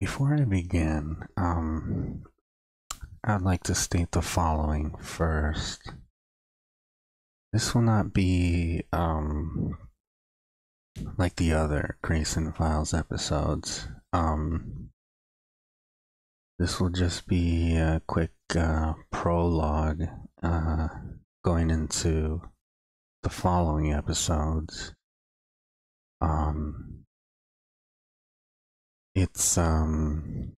Before I begin, I'd like to state the following first. This will not be like the other GRAYSON Files episodes. This will just be a quick prologue going into the following episodes. It's New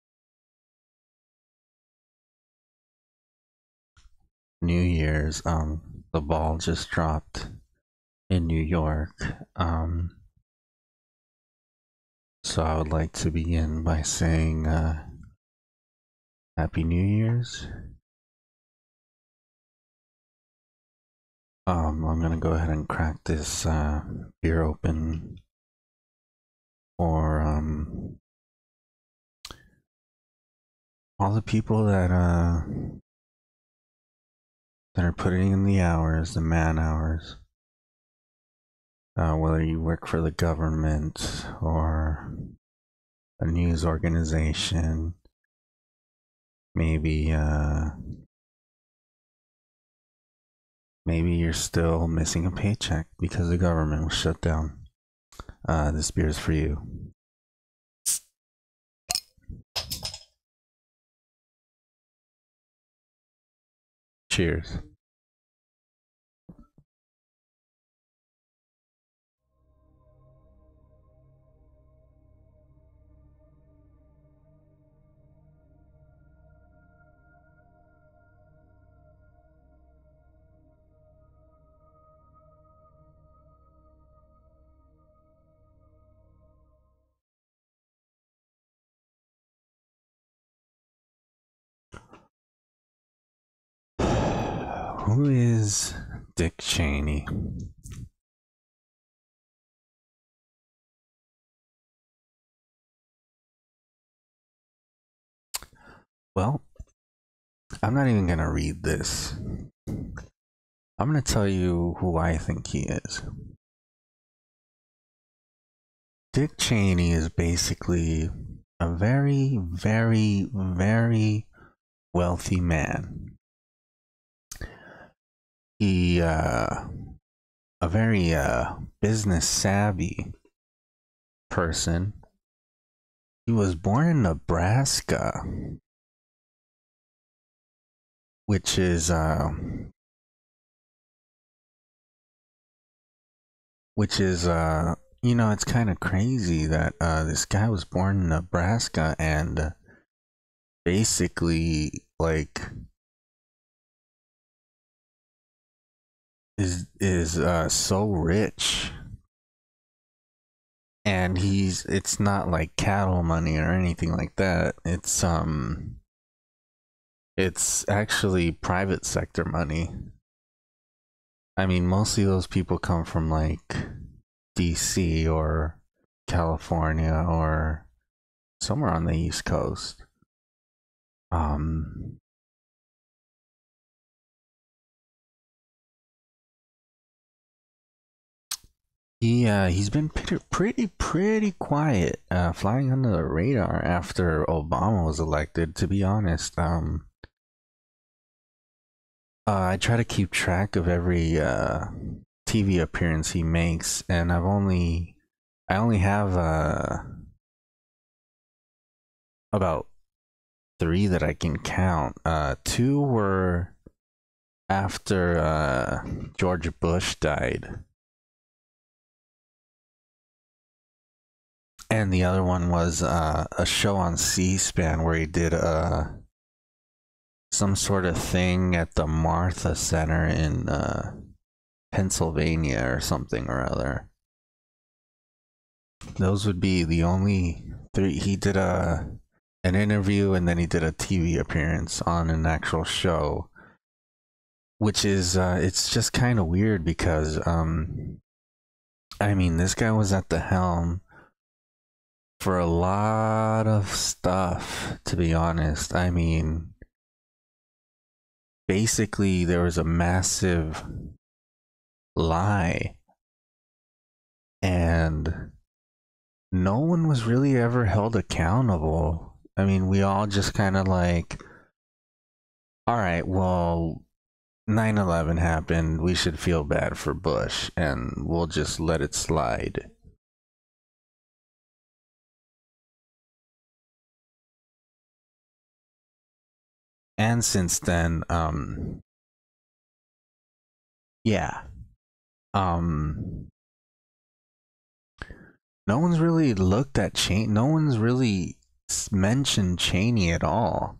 Year's. The ball just dropped in New York. So I would like to begin by saying Happy New Year's. I'm gonna go ahead and crack this beer open for all the people that are putting in the hours, the man hours. Whether you work for the government or a news organization, maybe you're still missing a paycheck because the government was shut down. This beer is for you. Cheers. Who is Dick Cheney? Well, I'm not even gonna read this. I'm gonna tell you who I think he is. Dick Cheney is basically a very, very, very wealthy man. He, a very business savvy person. He was born in Nebraska, which is you know, it's kind of crazy that this guy was born in Nebraska and basically like is so rich, and it's not like cattle money or anything like that. It's actually private sector money. I mean, mostly those people come from like DC or California or somewhere on the East Coast. He's been pretty quiet, flying under the radar after Obama was elected. To be honest, I try to keep track of every TV appearance he makes, and I only have about 3 that I can count. 2 were after George Bush died, and the other one was a show on C-SPAN where he did some sort of thing at the Martha Center in Pennsylvania or something or other. Those would be the only 3. He did an interview, and then he did a TV appearance on an actual show, which is it's just kind of weird because I mean, this guy was at the helm for a lot of stuff, to be honest. I mean, basically there was a massive lie, and no one was really ever held accountable I mean, we all just kind of like, all right, well, 9/11 happened. We should feel bad for Bush and we'll just let it slide. And since then, yeah, um, no one's really looked at Cheney. No one's really mentioned Cheney at all.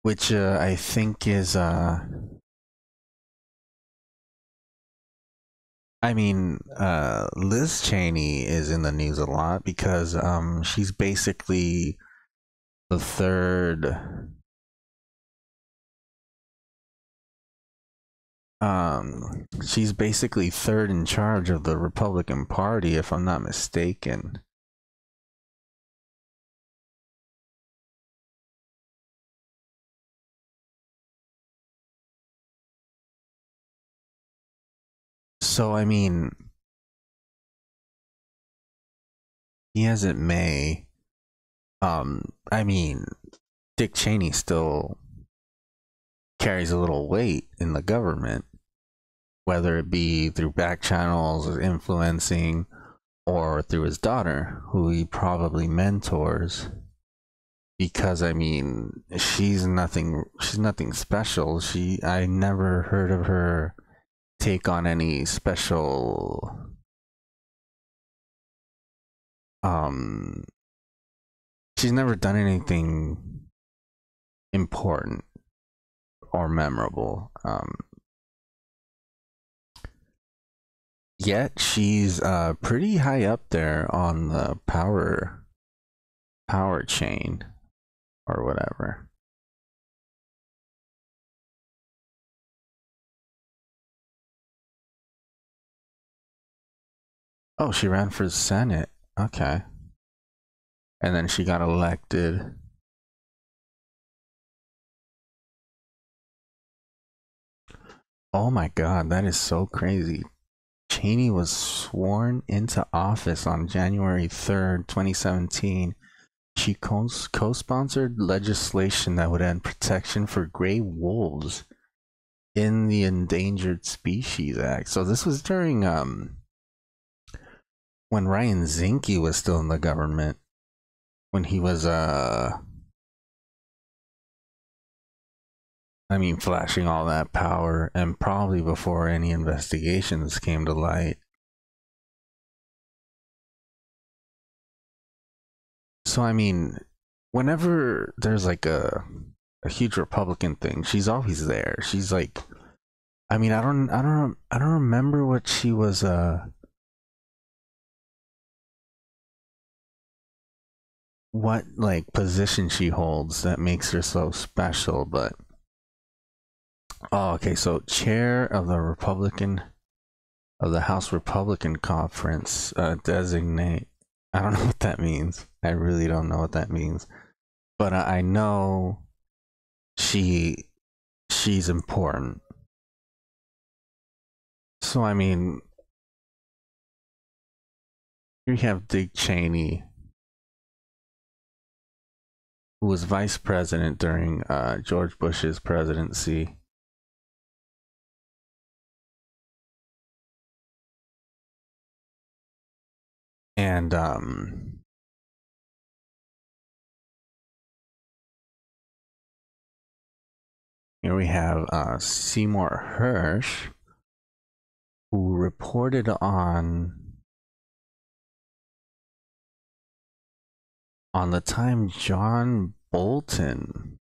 Which I think is, I mean, Liz Cheney is in the news a lot because she's basically the third. She's basically third in charge of the Republican Party, if I'm not mistaken. So I mean, he as it may, I mean, Dick Cheney still carries a little weight in the government, whether it be through back channels or influencing, or through his daughter, who he probably mentors. Because I mean, she's nothing special. I never heard of her take on any special um she's never done anything important or memorable. Yet she's pretty high up there on the power chain or whatever. Oh, she ran for Senate. Okay. And then she got elected. Oh my god, that is so crazy. Cheney was sworn into office on January 3rd, 2017. She co-sponsored legislation that would end protection for gray wolves in the Endangered Species Act. So this was during when Ryan Zinke was still in the government, when he was I mean, flashing all that power, and probably before any investigations came to light. So I mean, whenever there's like a huge Republican thing, she's always there. She's like, I mean, I don't remember what she was what like position she holds that makes her so special, but oh, okay, so chair of the House Republican Conference, designate. I don't know what that means. I really don't know what that means, but I know she she's important. So I mean, here you have Dick Cheney, who was vice president during George Bush's presidency. And here we have Seymour Hersh, who reported on the time John Bolton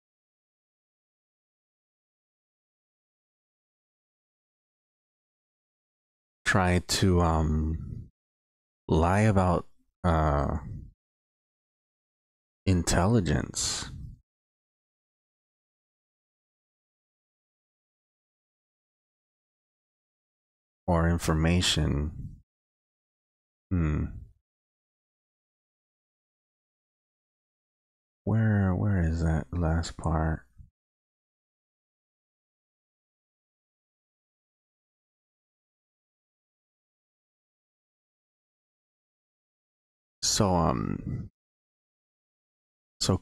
tried to lie about intelligence or information. Where is that last part? So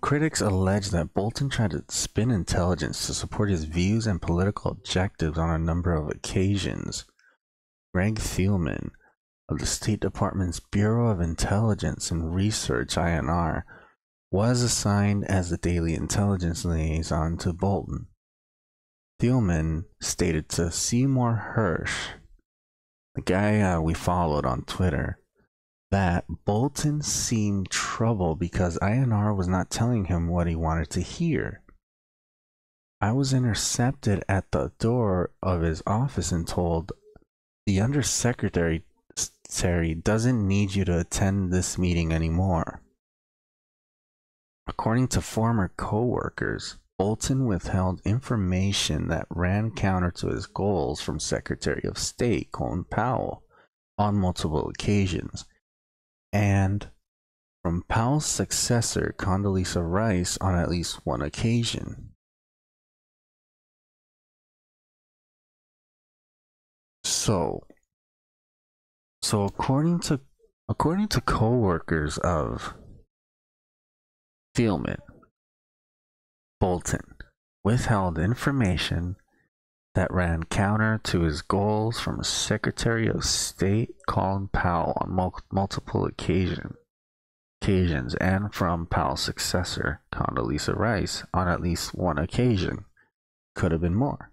critics allege that Bolton tried to spin intelligence to support his views and political objectives on a number of occasions. Greg Thielman of the State Department's Bureau of Intelligence and Research (INR) was assigned as the daily intelligence liaison to Bolton. Thielman stated to Seymour Hirsch, the guy we followed on Twitter, that Bolton seemed troubled because INR was not telling him what he wanted to hear. I was intercepted at the door of his office and told, "The undersecretary doesn't need you to attend this meeting anymore." According to former co-workers, Bolton withheld information that ran counter to his goals from Secretary of State Colin Powell on multiple occasions, and from Powell's successor Condoleezza Rice on at least one occasion. So according to co-workers of Thielman, Bolton withheld information that ran counter to his goals from Secretary of State Colin Powell on multiple occasions, and from Powell's successor Condoleezza Rice on at least one occasion. Could have been more.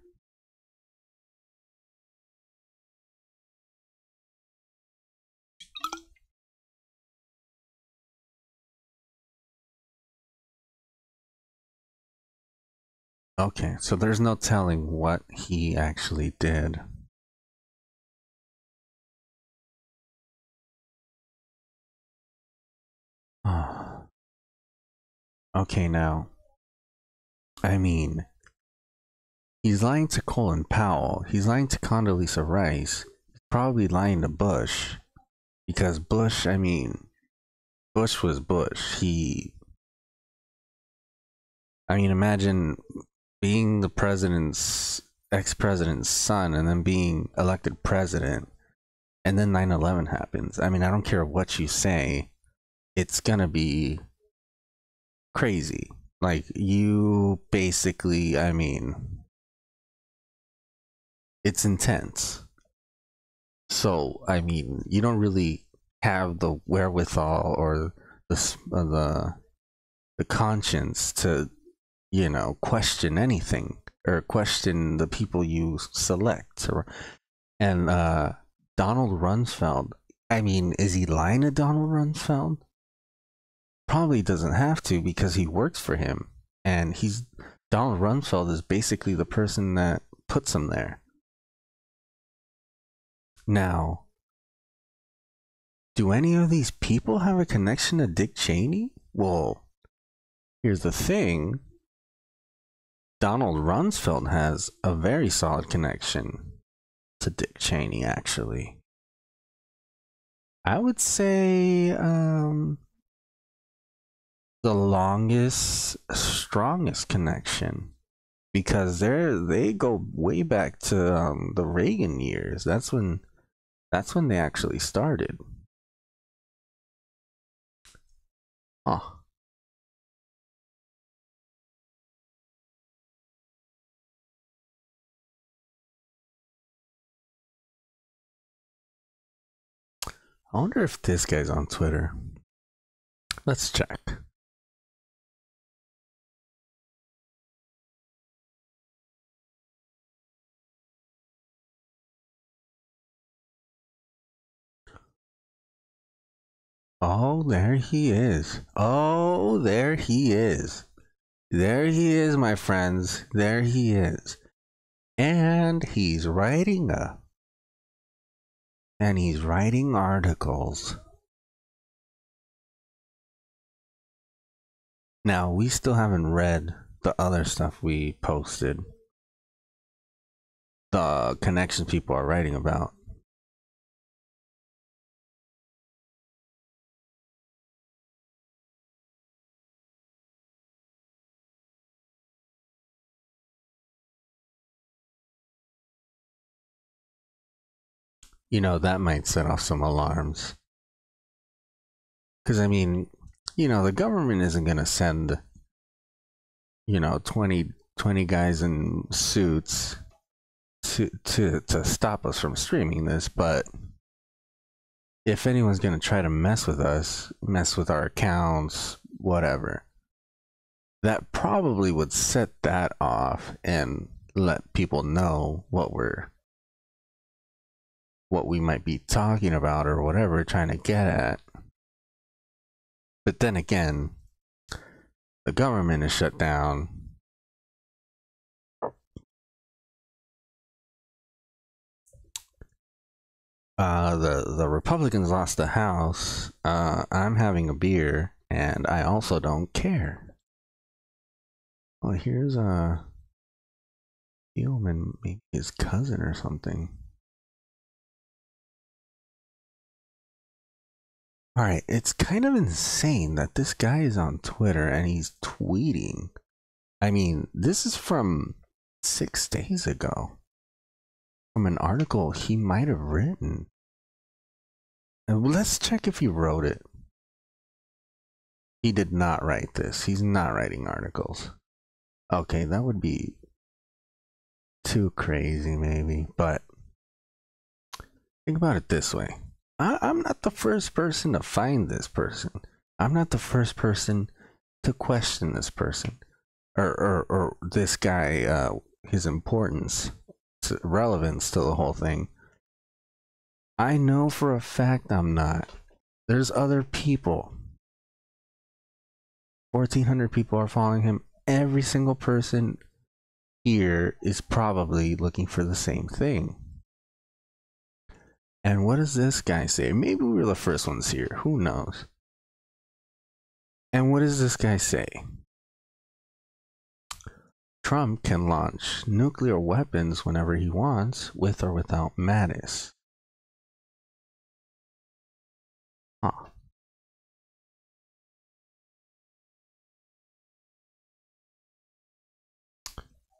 Okay, so there's no telling what he actually did. Okay, now, I mean, he's lying to Colin Powell, he's lying to Condoleezza Rice, he's probably lying to Bush, because Bush was Bush. Imagine being the ex-president's son and then being elected president, and then 9/11 happens. I don't care what you say, it's gonna be crazy. Like, you basically, it's intense. So, you don't really have the wherewithal or the conscience to, question anything or question the people you select. And Donald Rumsfeld, is he lying to Donald Rumsfeld? Probably doesn't have to, because he works for him, and Donald Rumsfeld is basically the person that puts him there. Now, do any of these people have a connection to Dick Cheney? Well, here's the thing. Donald Rumsfeld has a very solid connection to Dick Cheney, actually. I would say the longest, strongest connection, because they go way back to the Reagan years. That's when they actually started. Huh. I wonder if this guy's on Twitter. Let's check. Oh, there he is. Oh, there he is. There he is, my friends. There he is. And he's writing articles. Now, we still haven't read the other stuff we posted. The connections people are writing about. That might set off some alarms. Because, I mean, the government isn't going to send, 20 guys in suits to stop us from streaming this. But if anyone's going to try to mess with us, mess with our accounts, whatever, that probably would set that off and let people know what we might be talking about or whatever, trying to get at. But then again, the government is shut down. The Republicans lost the House. I'm having a beer, and I also don't care. Well, here's Thielman, maybe his cousin or something. Alright, it's kind of insane that this guy is on Twitter and he's tweeting. I mean, this is from 6 days ago. From an article he might have written. And let's check if he wrote it. He did not write this. He's not writing articles. Okay, that would be too crazy maybe, but think about it this way. I'm not the first person to find this person. I'm not the first person to question this person or this guy, his importance, relevance to the whole thing. I know for a fact I'm not. There's other people. 1,400 people are following him. Every single person here is probably looking for the same thing. And what does this guy say? Maybe we were the first ones here. Who knows? And what does this guy say? Trump can launch nuclear weapons whenever he wants, with or without Mattis. Huh.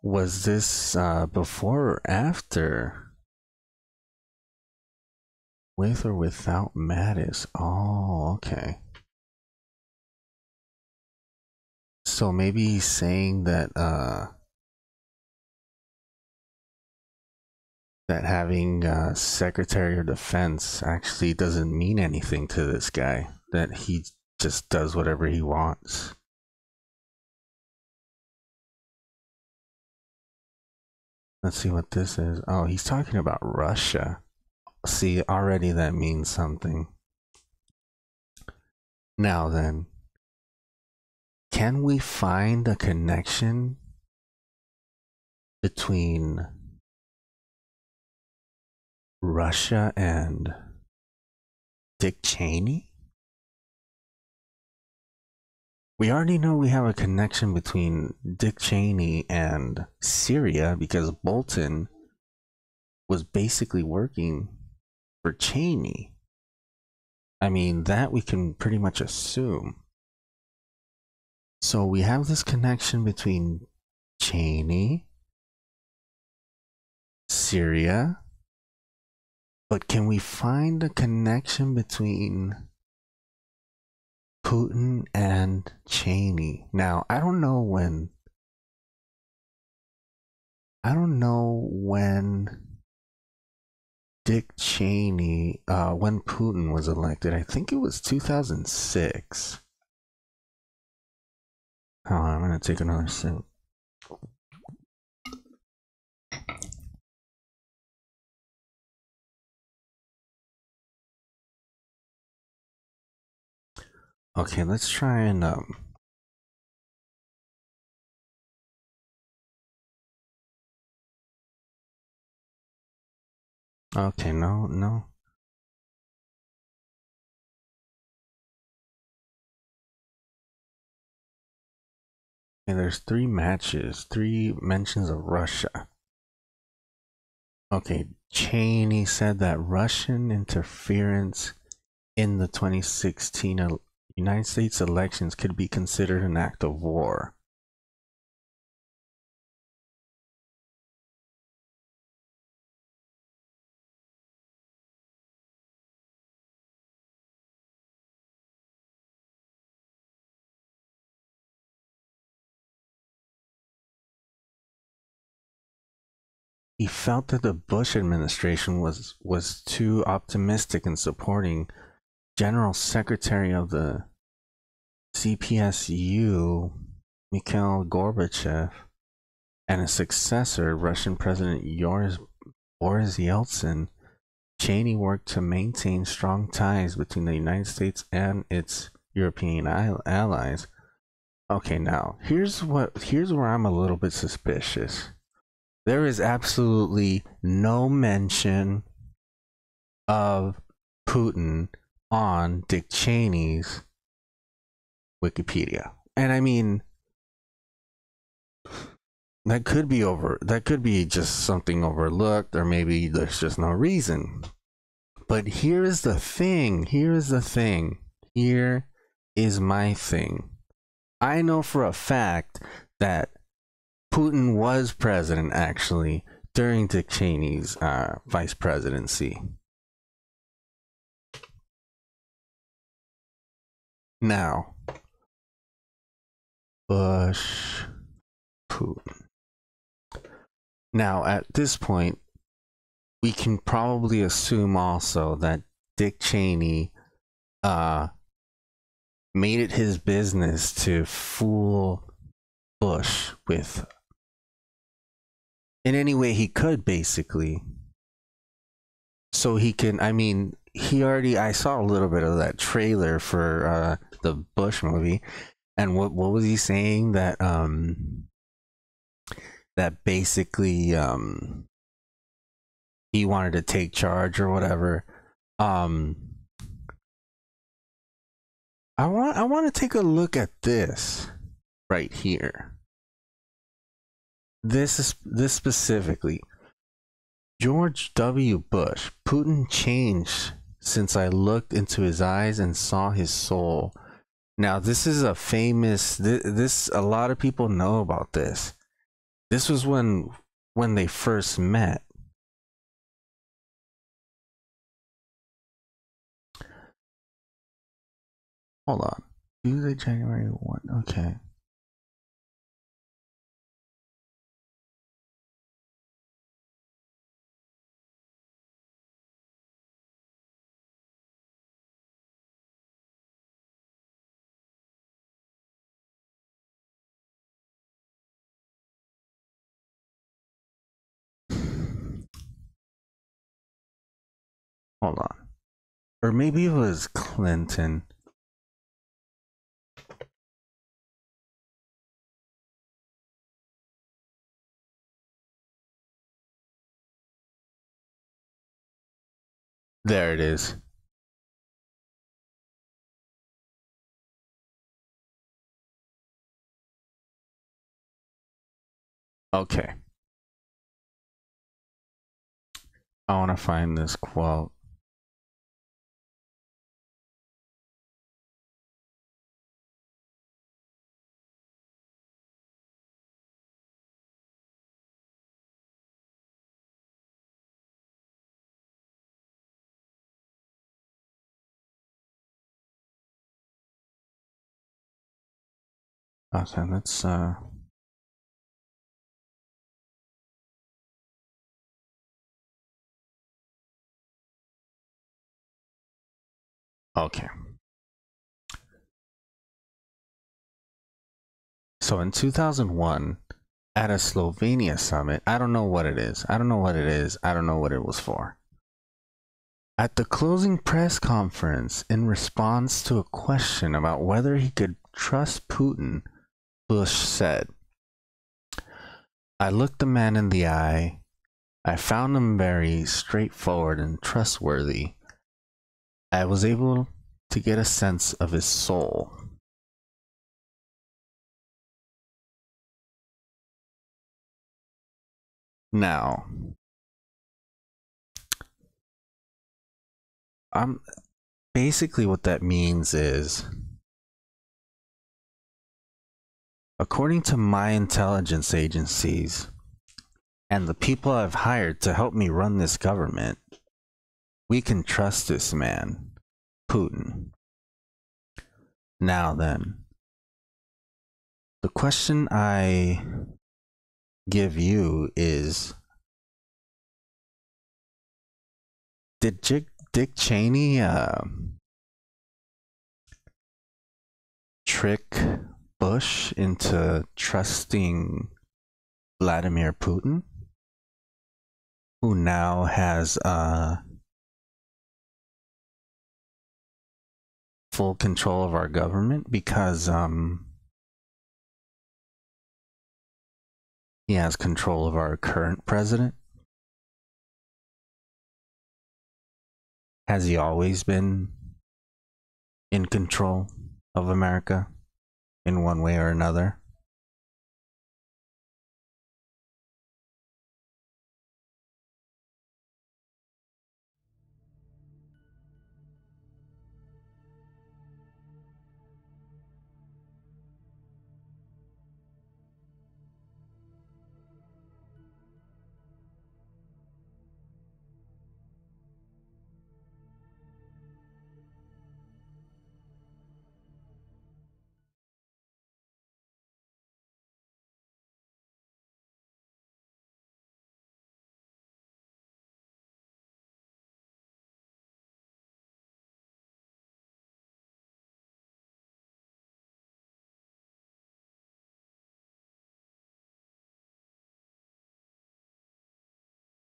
Was this before or after? With or without Mattis? Oh, okay. So maybe he's saying that that having Secretary of Defense actually doesn't mean anything to this guy. That he just does whatever he wants. Let's see what this is. Oh, he's talking about Russia. See, already that means something. Now then, can we find a connection between Russia and Dick Cheney? We already know we have a connection between Dick Cheney and Syria because Bolton was basically working for Cheney. I mean, that we can pretty much assume. So we have this connection between Cheney, Syria, but can we find a connection between Putin and Cheney? Now, I don't know when Dick Cheney, when Putin was elected. I think it was 2006. Hold on, I'm gonna take another sip. Okay, let's try and okay, no. Okay, there's 3 matches, 3 mentions of Russia. Okay, Cheney said that Russian interference in the 2016 United States elections could be considered an act of war. he felt that the Bush administration was too optimistic in supporting General Secretary of the CPSU, Mikhail Gorbachev, and his successor, Russian President Boris Yeltsin. Cheney worked to maintain strong ties between the United States and its European allies. Okay, now here's where I'm a little bit suspicious. There is absolutely no mention of Putin on Dick Cheney's Wikipedia. And I mean, that could be just something overlooked, or maybe there's just no reason. But here is the thing. Here is my thing. I know for a fact that Putin was president actually during Dick Cheney's vice presidency. Now, Bush, Putin. Now, at this point, we can probably assume also that Dick Cheney made it his business to fool Bush with in any way he could, basically. So he can, I mean, I saw a little bit of that trailer for the Bush movie, and what was he saying? That basically he wanted to take charge or whatever. I want to take a look at this right here. This specifically. George W. Bush. Putin changed since I looked into his eyes and saw his soul. Now, this is a famous. This a lot of people know about this. This was when they first met. Hold on. Tuesday, January 1. Okay. Hold on. Or maybe it was Clinton. There it is. Okay. I want to find this quote. Okay, let's okay. So in 2001, at a Slovenia summit, I don't know what it is. I don't know what it was for. At the closing press conference, in response to a question about whether he could trust Putin, Bush said, "I looked the man in the eye. I found him very straightforward and trustworthy. I was able to get a sense of his soul." Now, basically what that means is, according to my intelligence agencies and the people I've hired to help me run this government, we can trust this man, Putin. Now then, the question I give you is, Did Dick Cheney trick Bush into trusting Vladimir Putin, who now has full control of our government because he has control of our current president? Has he always been in control of America in one way or another?